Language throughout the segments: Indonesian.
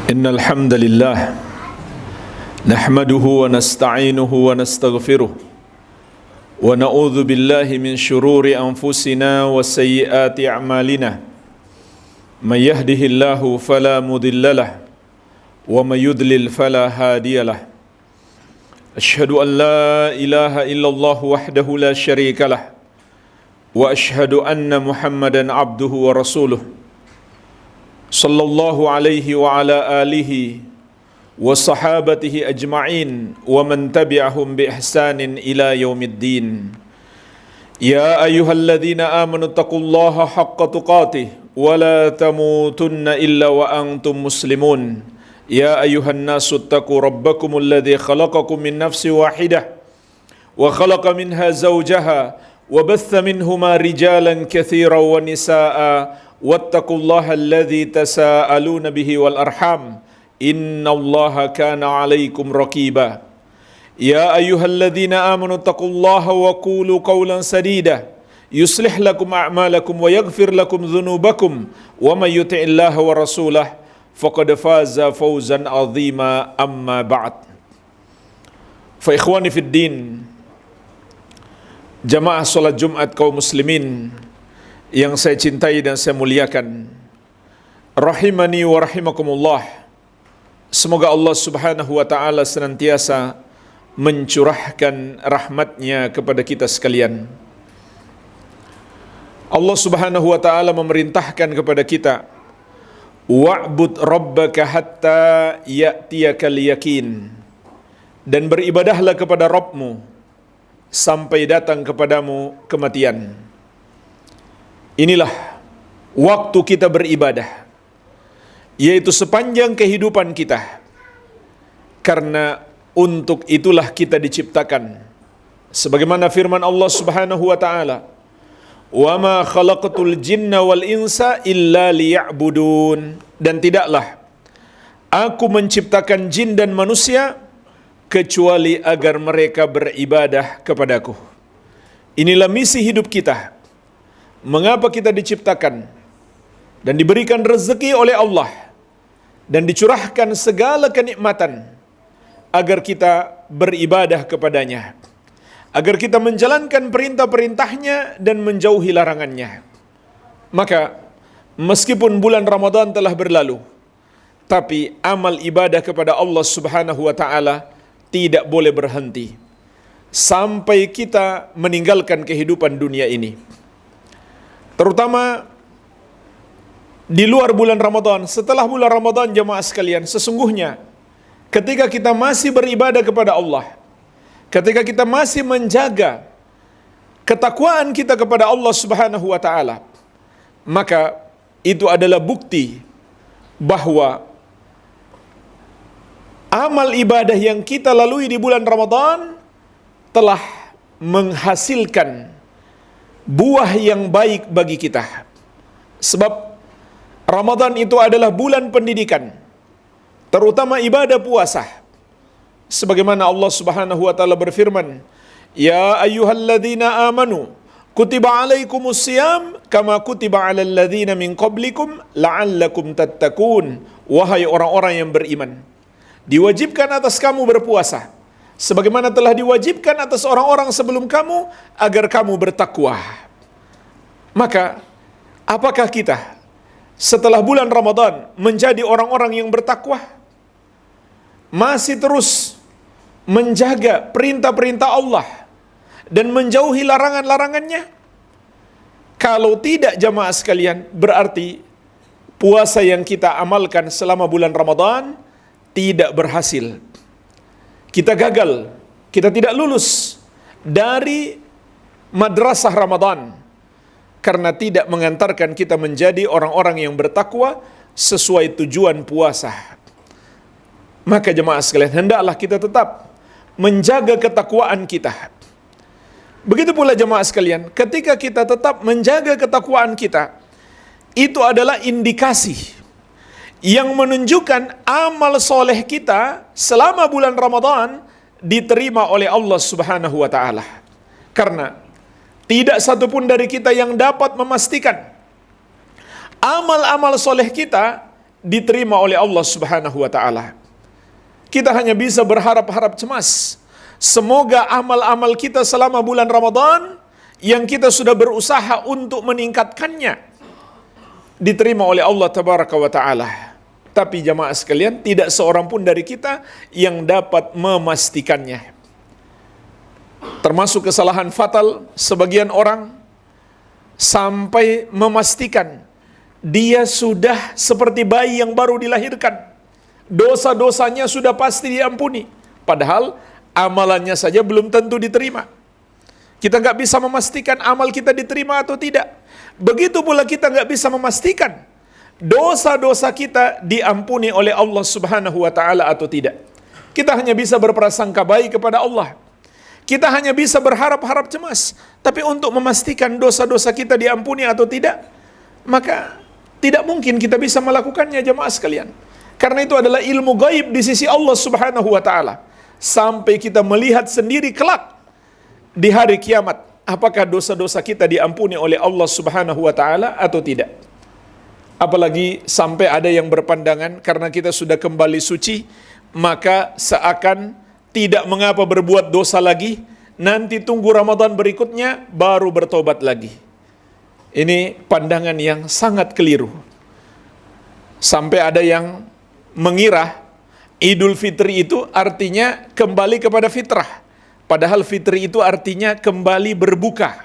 إن الحمد لله نحمده ونستعينه ونستغفره ونعوذ بالله من شرور أنفسنا وسيئات أعمالنا من يهده الله فلا مضل له ومن يضلل فلا هادي له أشهد أن لا إله إلا الله وحده لا شريك له وأشهد أن محمدا عبده ورسوله صلى الله عليه وعلى آله وصحابته أجمعين ومن تبعهم بإحسان إلى يوم الدين يا أيها الذين آمنوا اتقوا الله حق تقاته ولا تموتن إلا وأنتم مسلمون يا أيها الناس اتقوا ربكم الذي خلقكم من نفس واحدة وخلق منها زوجها وبث منهما رجالا كثيرا ونساء واتقوا الله الذي تساءلون به والأرحام إن الله كان عليكم رقيبا يا أيها الذين آمنوا اتقوا الله وقولوا قولا سديدا يصلح لكم أعمالكم ويغفر لكم ذنوبكم ومن يطع الله ورسوله فقد فاز فوزا عظيما أما بعد فإخواني في الدين jamaah salat Jumat kaum muslimin yang saya cintai dan saya muliakan, rahimani wa rahimakumullah. Semoga Allah Subhanahu wa taala senantiasa mencurahkan rahmatnya kepada kita sekalian. Allah Subhanahu wa taala memerintahkan kepada kita, wa'bud rabbaka hatta ya'tiyakal yakin, dan beribadahlah kepada Rabbmu sampai datang kepadamu kematian. Inilah waktu kita beribadah, yaitu sepanjang kehidupan kita, karena untuk itulah kita diciptakan. Sebagaimana firman Allah Subhanahu wa taala, "Wa ma khalaqatul jinna wal insa illa liya'budun." Dan tidaklah aku menciptakan jin dan manusia kecuali agar mereka beribadah kepadaku. Inilah misi hidup kita. Mengapa kita diciptakan dan diberikan rezeki oleh Allah dan dicurahkan segala kenikmatan agar kita beribadah kepadanya, agar kita menjalankan perintah-perintahnya dan menjauhi larangannya. Maka meskipun bulan Ramadan telah berlalu, tapi amal ibadah kepada Allah Subhanahu wa taala tidak boleh berhenti sampai kita meninggalkan kehidupan dunia ini. Terutama di luar bulan Ramadan, setelah bulan Ramadan, jemaah sekalian, sesungguhnya ketika kita masih beribadah kepada Allah, ketika kita masih menjaga ketakwaan kita kepada Allah Subhanahu wa taala, maka itu adalah bukti bahwa amal ibadah yang kita lalui di bulan Ramadan telah menghasilkan buah yang baik bagi kita. Sebab Ramadan itu adalah bulan pendidikan, terutama ibadah puasa. Sebagaimana Allah Subhanahu wa taala berfirman, "Ya ayyuhalladzina amanu kutiba alaikumus siyam kama kutiba alal ladzina min qablikum la'allakum tattaqun." Wahai orang-orang yang beriman, diwajibkan atas kamu berpuasa sebagaimana telah diwajibkan atas orang-orang sebelum kamu agar kamu bertakwa. Maka apakah kita setelah bulan Ramadan menjadi orang-orang yang bertakwa? Masih terus menjaga perintah-perintah Allah dan menjauhi larangan-larangannya? Kalau tidak, jamaah sekalian, berarti puasa yang kita amalkan selama bulan Ramadan tidak berhasil. Kita gagal, kita tidak lulus dari madrasah Ramadan karena tidak mengantarkan kita menjadi orang-orang yang bertakwa sesuai tujuan puasa. Maka jemaah sekalian, hendaklah kita tetap menjaga ketakwaan kita. Begitu pula jemaah sekalian, ketika kita tetap menjaga ketakwaan kita, itu adalah indikasi yang menunjukkan amal soleh kita selama bulan Ramadan diterima oleh Allah Subhanahu wa taala. Karena tidak satupun dari kita yang dapat memastikan amal-amal soleh kita diterima oleh Allah Subhanahu wa taala. Kita hanya bisa berharap-harap cemas. Semoga amal-amal kita selama bulan Ramadan yang kita sudah berusaha untuk meningkatkannya diterima oleh Allah Tabaraka wa taala. Tapi jamaah sekalian, tidak seorang pun dari kita yang dapat memastikannya. Termasuk kesalahan fatal sebagian orang sampai memastikan dia sudah seperti bayi yang baru dilahirkan. Dosa-dosanya sudah pasti diampuni. Padahal amalannya saja belum tentu diterima. Kita nggak bisa memastikan amal kita diterima atau tidak. Begitu pula kita nggak bisa memastikan dosa-dosa kita diampuni oleh Allah Subhanahu wa taala atau tidak. Kita hanya bisa berprasangka baik kepada Allah. Kita hanya bisa berharap-harap cemas. Tapi untuk memastikan dosa-dosa kita diampuni atau tidak, maka tidak mungkin kita bisa melakukannya jemaah sekalian. Karena itu adalah ilmu gaib di sisi Allah Subhanahu wa taala. Sampai kita melihat sendiri kelak di hari kiamat, apakah dosa-dosa kita diampuni oleh Allah Subhanahu wa taala atau tidak. Apalagi sampai ada yang berpandangan karena kita sudah kembali suci, maka seakan tidak mengapa berbuat dosa lagi, nanti tunggu Ramadan berikutnya baru bertobat lagi. Ini pandangan yang sangat keliru. Sampai ada yang mengira Idul Fitri itu artinya kembali kepada fitrah. Padahal fitri itu artinya kembali berbuka.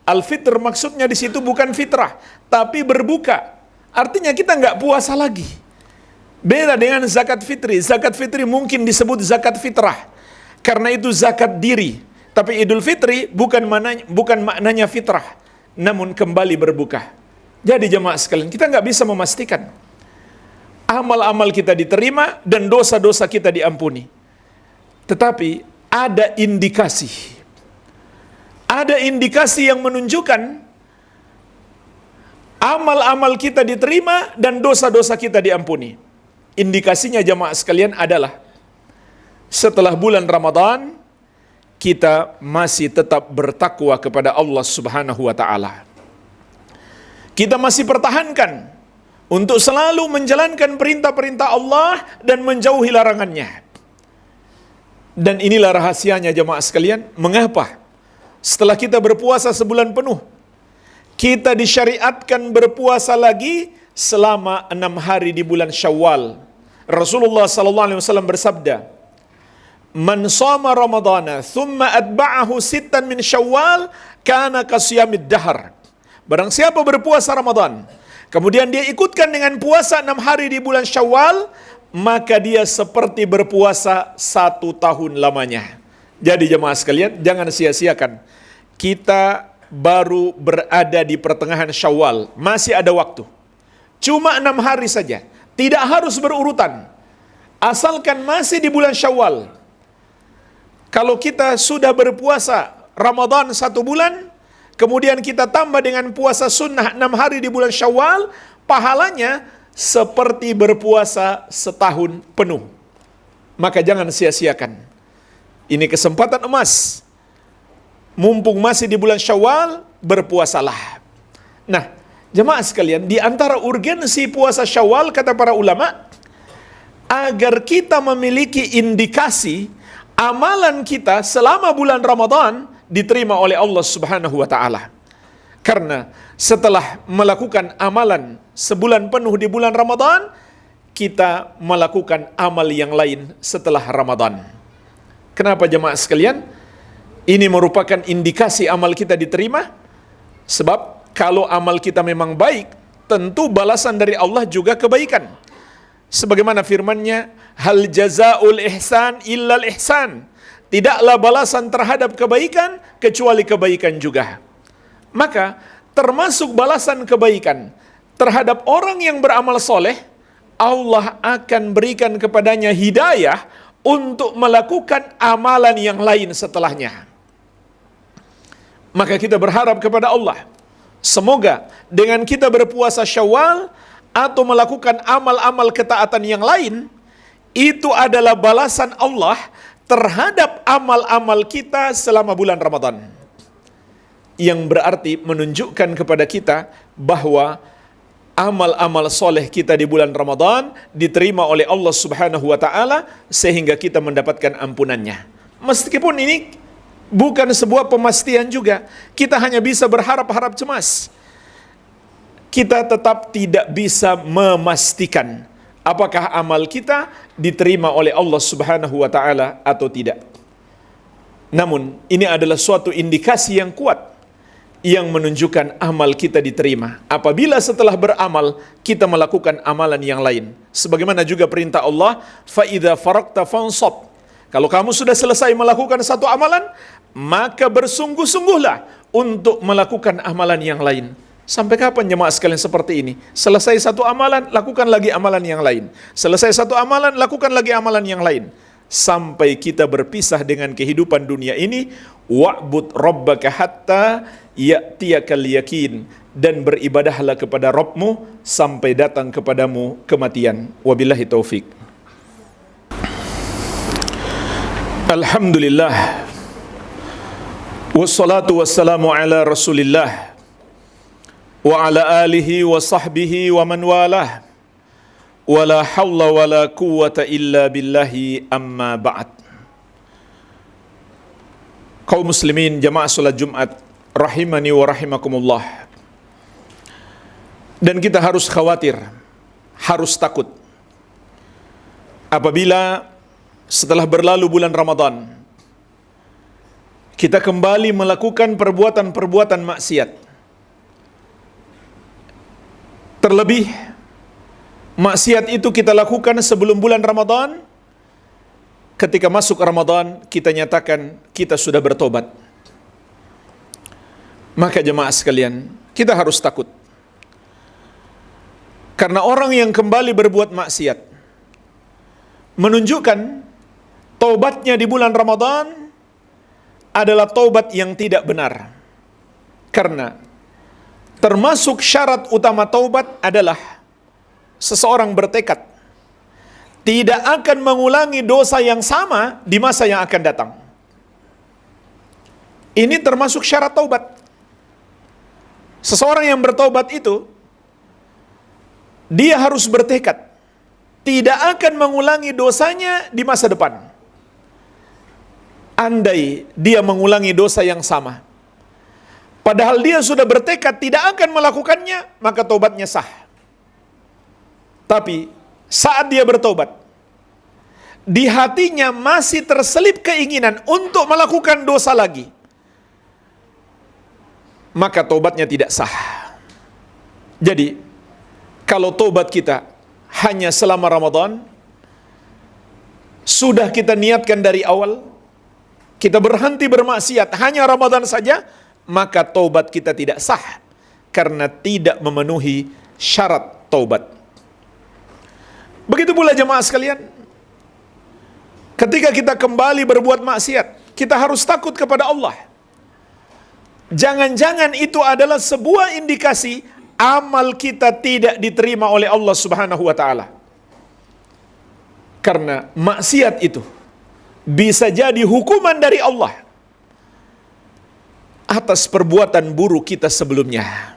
Al-fitr maksudnya di situ bukan fitrah, tapi berbuka. Artinya kita nggak puasa lagi. Beda dengan zakat fitri. Zakat fitri mungkin disebut zakat fitrah, karena itu zakat diri. Tapi Idul Fitri bukan maknanya fitrah, namun kembali berbuka. Jadi jemaah sekalian, kita nggak bisa memastikan amal-amal kita diterima dan dosa-dosa kita diampuni. Tetapi ada indikasi. Ada indikasi yang menunjukkan amal-amal kita diterima dan dosa-dosa kita diampuni. Indikasinya jemaah sekalian adalah setelah bulan Ramadan kita masih tetap bertakwa kepada Allah Subhanahu wa taala. Kita masih pertahankan untuk selalu menjalankan perintah-perintah Allah dan menjauhi larangannya. Dan inilah rahasianya jemaah sekalian, mengapa setelah kita berpuasa sebulan penuh, kita disyariatkan berpuasa lagi selama 6 hari di bulan Syawal. Rasulullah sallallahu alaihi wasallam bersabda, "Man shama Ramadana thumma atba'ahu sittan min Syawal kana kasiyamid dahr." Barang siapa berpuasa Ramadan, kemudian dia ikutkan dengan puasa 6 hari di bulan Syawal, maka dia seperti berpuasa 1 tahun lamanya. Jadi jemaah sekalian, jangan sia-siakan. Kita baru berada di pertengahan Syawal, masih ada waktu. Cuma 6 hari saja, tidak harus berurutan. Asalkan masih di bulan Syawal. Kalau kita sudah berpuasa Ramadan 1 bulan, kemudian kita tambah dengan puasa sunnah 6 hari di bulan Syawal, pahalanya seperti berpuasa setahun penuh. Maka jangan sia-siakan. Ini kesempatan emas. Mumpung masih di bulan Syawal, berpuasalah. Nah, jemaah sekalian, di antara urgensi puasa Syawal, kata para ulama, agar kita memiliki indikasi amalan kita selama bulan Ramadan diterima oleh Allah Subhanahu wa taala. Karena setelah melakukan amalan sebulan penuh di bulan Ramadan, kita melakukan amal yang lain setelah Ramadan. Kenapa jemaah sekalian? Ini merupakan indikasi amal kita diterima. Sebab kalau amal kita memang baik, tentu balasan dari Allah juga kebaikan. Sebagaimana firman-Nya, "Hal jazaul ihsan illal ihsan." Tidaklah balasan terhadap kebaikan kecuali kebaikan juga. Maka termasuk balasan kebaikan terhadap orang yang beramal soleh, Allah akan berikan kepadanya hidayah untuk melakukan amalan yang lain setelahnya. Maka kita berharap kepada Allah, semoga dengan kita berpuasa Syawal atau melakukan amal-amal ketaatan yang lain, itu adalah balasan Allah terhadap amal-amal kita selama bulan Ramadan. Yang berarti menunjukkan kepada kita bahwa amal-amal soleh kita di bulan Ramadan diterima oleh Allah Subhanahu wa Ta'ala, sehingga kita mendapatkan ampunannya. Meskipun ini bukan sebuah pemastian juga, kita hanya bisa berharap-harap cemas. Kita tetap tidak bisa memastikan apakah amal kita diterima oleh Allah Subhanahu wa Ta'ala atau tidak. Namun, ini adalah suatu indikasi yang kuat yang menunjukkan amal kita diterima apabila setelah beramal kita melakukan amalan yang lain. Sebagaimana juga perintah Allah, fa idza faraqta fansab. Kalau kamu sudah selesai melakukan satu amalan, maka bersungguh-sungguhlah untuk melakukan amalan yang lain. Sampai kapan jemaah sekalian seperti ini? Selesai satu amalan, lakukan lagi amalan yang lain. Selesai satu amalan, lakukan lagi amalan yang lain. Sampai kita berpisah dengan kehidupan dunia ini. Wa'bud rabbaka hatta ya'tiyakal yakin. Dan beribadahlah kepada Rabbmu sampai datang kepadamu kematian. Wabillahi taufik. Alhamdulillah. Wassalatu wassalamu ala Rasulillah wa ala alihi wa sahbihi wa man walah. Wala hawla wala quwwata illa billahi, amma ba'd. Kaum muslimin jamaah salat Jumat rahimani wa rahimakumullah. Dan kita harus khawatir, harus takut apabila setelah berlalu bulan Ramadan kita kembali melakukan perbuatan-perbuatan maksiat. Terlebih maksiat itu kita lakukan sebelum bulan Ramadan. Ketika masuk Ramadan kita nyatakan kita sudah bertobat. Maka jemaah sekalian, kita harus takut. Karena orang yang kembali berbuat maksiat menunjukkan taubatnya di bulan Ramadan adalah taubat yang tidak benar. Karena termasuk syarat utama taubat adalah seseorang bertekad tidak akan mengulangi dosa yang sama di masa yang akan datang. Ini termasuk syarat taubat. Seseorang yang bertaubat itu, dia harus bertekad tidak akan mengulangi dosanya di masa depan. Andai dia mengulangi dosa yang sama, padahal dia sudah bertekad tidak akan melakukannya, maka taubatnya sah. Tapi saat dia bertobat, di hatinya masih terselip keinginan untuk melakukan dosa lagi, maka taubatnya tidak sah. Jadi, kalau taubat kita hanya selama Ramadan, sudah kita niatkan dari awal, kita berhenti bermaksiat hanya Ramadan saja, maka taubat kita tidak sah karena tidak memenuhi syarat taubat. Begitu pula jemaah sekalian, ketika kita kembali berbuat maksiat, kita harus takut kepada Allah. Jangan-jangan itu adalah sebuah indikasi amal kita tidak diterima oleh Allah Subhanahu wa Ta'ala. Karena maksiat itu bisa jadi hukuman dari Allah atas perbuatan buruk kita sebelumnya.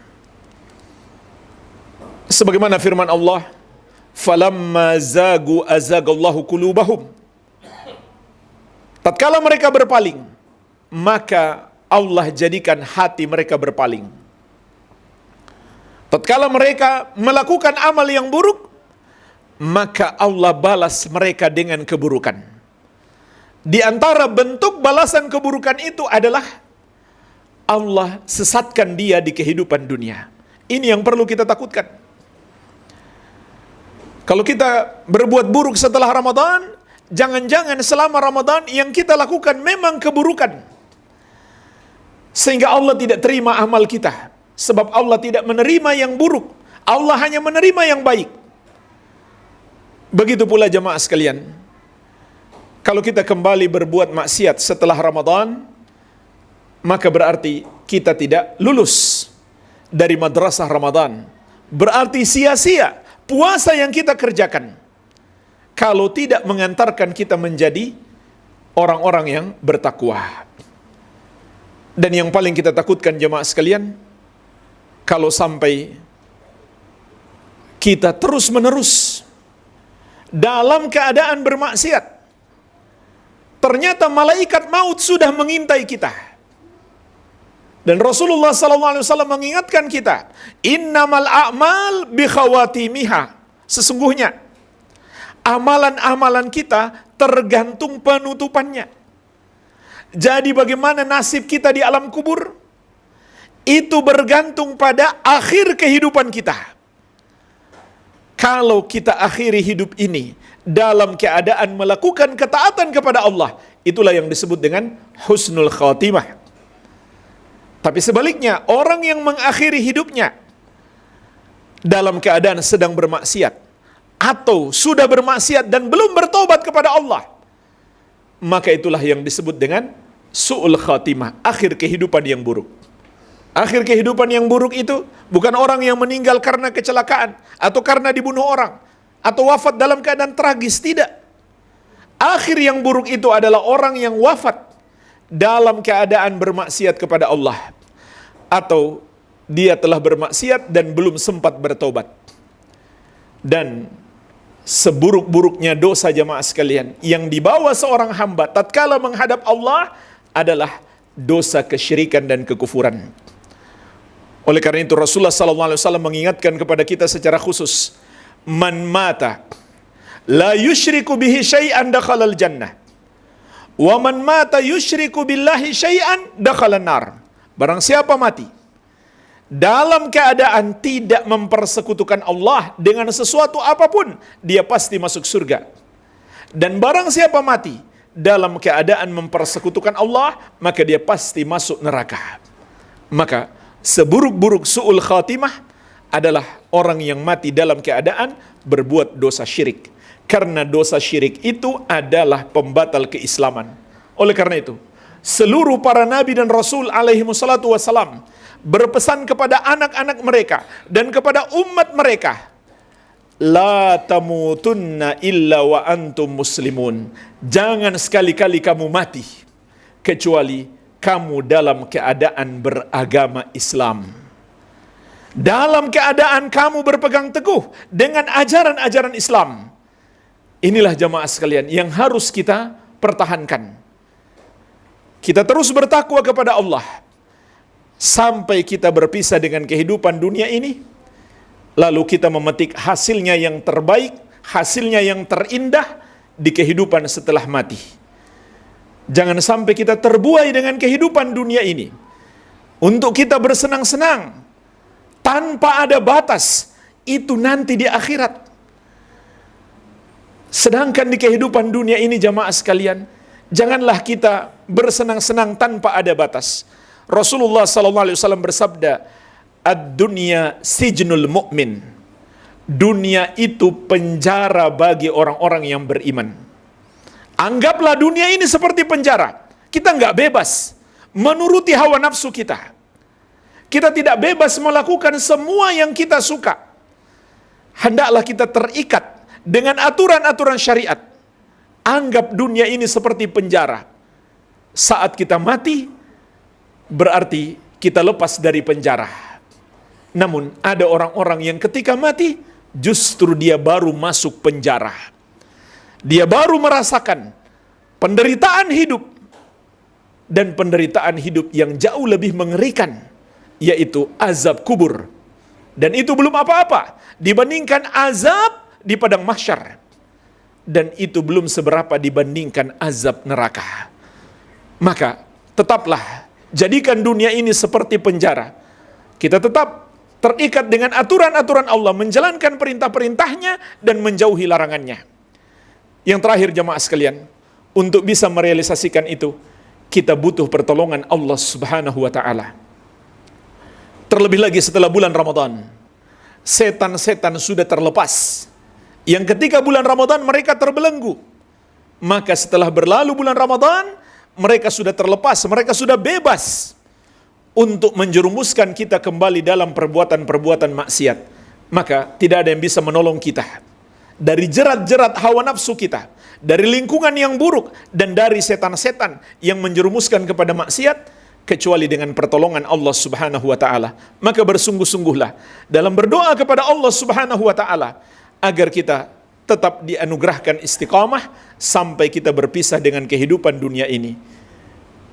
Sebagaimana firman Allah, falamma zagu azagallahu qulubahum. Tatkala mereka berpaling, maka Allah jadikan hati mereka berpaling. Tatkala mereka melakukan amal yang buruk, maka Allah balas mereka dengan keburukan. Di antara bentuk balasan keburukan itu adalah Allah sesatkan dia di kehidupan dunia. Ini yang perlu kita takutkan. Kalau kita berbuat buruk setelah Ramadan, jangan-jangan selama Ramadan yang kita lakukan memang keburukan, sehingga Allah tidak terima amal kita. Sebab Allah tidak menerima yang buruk, Allah hanya menerima yang baik. Begitu pula jemaah sekalian, kalau kita kembali berbuat maksiat setelah Ramadan, maka berarti kita tidak lulus dari madrasah Ramadan. Berarti sia-sia puasa yang kita kerjakan kalau tidak mengantarkan kita menjadi orang-orang yang bertakwa. Dan yang paling kita takutkan jemaah sekalian, kalau sampai kita terus-menerus dalam keadaan bermaksiat, ternyata malaikat maut sudah mengintai kita. Dan Rasulullah SAW mengingatkan kita, innamal a'mal bi khawatimiha. Sesungguhnya amalan-amalan kita tergantung penutupannya. Jadi bagaimana nasib kita di alam kubur? Itu bergantung pada akhir kehidupan kita. Kalau kita akhiri hidup ini dalam keadaan melakukan ketaatan kepada Allah, itulah yang disebut dengan husnul khatimah. Tapi sebaliknya, orang yang mengakhiri hidupnya dalam keadaan sedang bermaksiat, atau sudah bermaksiat dan belum bertobat kepada Allah, maka itulah yang disebut dengan su'ul khatimah, akhir kehidupan yang buruk. Akhir kehidupan yang buruk itu bukan orang yang meninggal karena kecelakaan, atau karena dibunuh orang, atau wafat dalam keadaan tragis, tidak. Akhir yang buruk itu adalah orang yang wafat dalam keadaan bermaksiat kepada Allah, atau dia telah bermaksiat dan belum sempat bertobat. Dan seburuk-buruknya dosa jamaah sekalian yang dibawa seorang hamba tatkala menghadap Allah adalah dosa kesyirikan dan kekufuran. Oleh karena itu Rasulullah SAW mengingatkan kepada kita secara khusus, man mata la yushriku bihi syai'an dakhalal jannah, wa man mata yushriku billahi syai'an dakhalan nar. Barang siapa mati dalam keadaan tidak mempersekutukan Allah dengan sesuatu apapun, dia pasti masuk surga. Dan barang siapa mati dalam keadaan mempersekutukan Allah, maka dia pasti masuk neraka. Maka seburuk-buruk su'ul khatimah adalah orang yang mati dalam keadaan berbuat dosa syirik. Karena dosa syirik itu adalah pembatal keislaman. Oleh karena itu, seluruh para nabi dan rasul alaihi wassalatu wassalam berpesan kepada anak-anak mereka dan kepada umat mereka, la tamutunna illa wa antum muslimun. Jangan sekali-kali kamu mati kecuali kamu dalam keadaan beragama Islam, dalam keadaan kamu berpegang teguh dengan ajaran-ajaran Islam. Inilah jamaah sekalian yang harus kita pertahankan. Kita terus bertakwa kepada Allah sampai kita berpisah dengan kehidupan dunia ini, lalu kita memetik hasilnya yang terbaik, hasilnya yang terindah di kehidupan setelah mati. Jangan sampai kita terbuai dengan kehidupan dunia ini untuk kita bersenang-senang tanpa ada batas, itu nanti di akhirat. Sedangkan di kehidupan dunia ini jamaah sekalian, janganlah kita bersenang-senang tanpa ada batas. Rasulullah SAW bersabda, ad-dunya sijnul mu'min. Dunia itu penjara bagi orang-orang yang beriman. Anggaplah dunia ini seperti penjara. Kita nggak bebas menuruti hawa nafsu kita. Kita tidak bebas melakukan semua yang kita suka. Hendaklah kita terikat dengan aturan-aturan syariat. Anggap dunia ini seperti penjara. Saat kita mati, berarti kita lepas dari penjara. Namun ada orang-orang yang ketika mati, justru dia baru masuk penjara. Dia baru merasakan penderitaan hidup, dan penderitaan hidup yang jauh lebih mengerikan, yaitu azab kubur. Dan itu belum apa-apa dibandingkan azab di padang mahsyar. Dan itu belum seberapa dibandingkan azab neraka. Maka tetaplah jadikan dunia ini seperti penjara. Kita tetap terikat dengan aturan-aturan Allah, menjalankan perintah-perintahnya dan menjauhi larangannya. Yang terakhir jamaah sekalian, untuk bisa merealisasikan itu, kita butuh pertolongan Allah Subhanahu wa ta'ala. Terlebih lagi setelah bulan Ramadan, setan-setan sudah terlepas. Yang ketika bulan Ramadan mereka terbelenggu, maka setelah berlalu bulan Ramadan, mereka sudah terlepas, mereka sudah bebas untuk menjerumuskan kita kembali dalam perbuatan-perbuatan maksiat. Maka tidak ada yang bisa menolong kita dari jerat-jerat hawa nafsu kita, dari lingkungan yang buruk, dan dari setan-setan yang menjerumuskan kepada maksiat, kecuali dengan pertolongan Allah Subhanahu wa taala. Maka bersungguh-sungguhlah dalam berdoa kepada Allah Subhanahu wa taala agar kita tetap dianugerahkan istiqamah sampai kita berpisah dengan kehidupan dunia ini.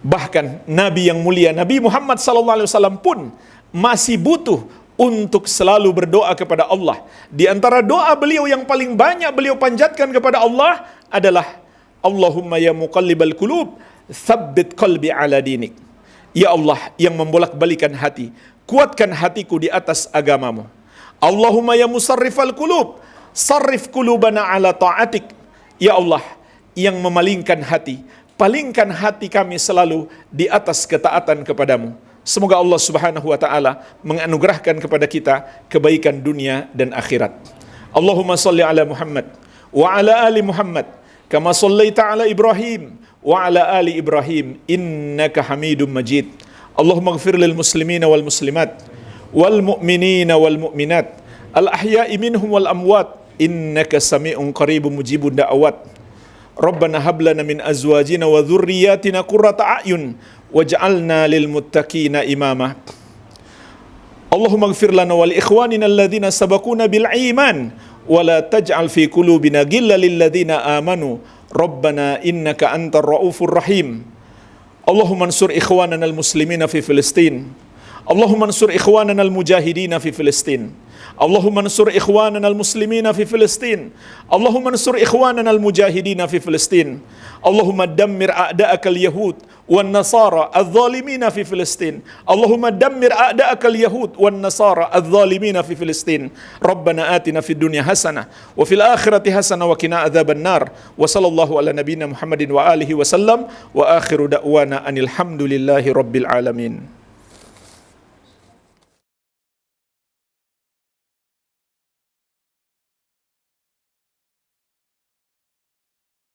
Bahkan Nabi yang mulia Nabi Muhammad SAW pun masih butuh untuk selalu berdoa kepada Allah. Di antara doa beliau yang paling banyak beliau panjatkan kepada Allah adalah Allahumma ya muqallibal qulub, tsabbit qalbi ala dinik. Ya Allah yang membolak-balikan hati, kuatkan hatiku di atas agamamu. Allahumma ya musarrifal qulub, sarrif qulubana ala ta'atik. Ya Allah yang memalingkan hati, palingkan hati kami selalu di atas ketaatan kepadamu. Semoga Allah Subhanahu wa taala menganugerahkan kepada kita kebaikan dunia dan akhirat. Allahumma salli ala Muhammad wa ala ali Muhammad kama sallaita ala Ibrahim wa ala ali Ibrahim innaka Hamidum Majid. Allahumma ighfir lil muslimina wal muslimat wal mu'minina wal mu'minat al ahya'i minhum wal amwat innaka sami'un qaribun mujibud da'awat. Rabbana hab lana min azwajina wa dhurriyyatina qurrata a'yun waj'alna lil muttaqina imama. Allahumma ighfir lana wa li ikhwanina alladhina sabaquna bil iman wa la taj'al fi qulubina ghillan lil ladzina amanu rabbana innaka antar raufur rahim. Allahumma ansur ikhwanana al muslimina fi Filistin. Allahumma ansur ikhwanana al mujahidina fi Filistin. Allahumma ansur ikhwanana al-muslimina fi Filistin. Allahumma ansur ikhwanana al-mujahidina fi Filistin. Allahumma dammir a'da'aka al-yahud wan nasara adh-dhalimina fi Filistin. Allahumma dammir a'da'aka al-yahud wan nasara adh-dhalimina fi Filistin. Rabbana atina fid dunya hasanah wa fil akhirati hasanah wa qina adzaban nar. Wa sallallahu ala nabiyyina Muhammadin wa alihi wa sallam wa akhiru da'wana anil hamdulillahi rabbil alamin.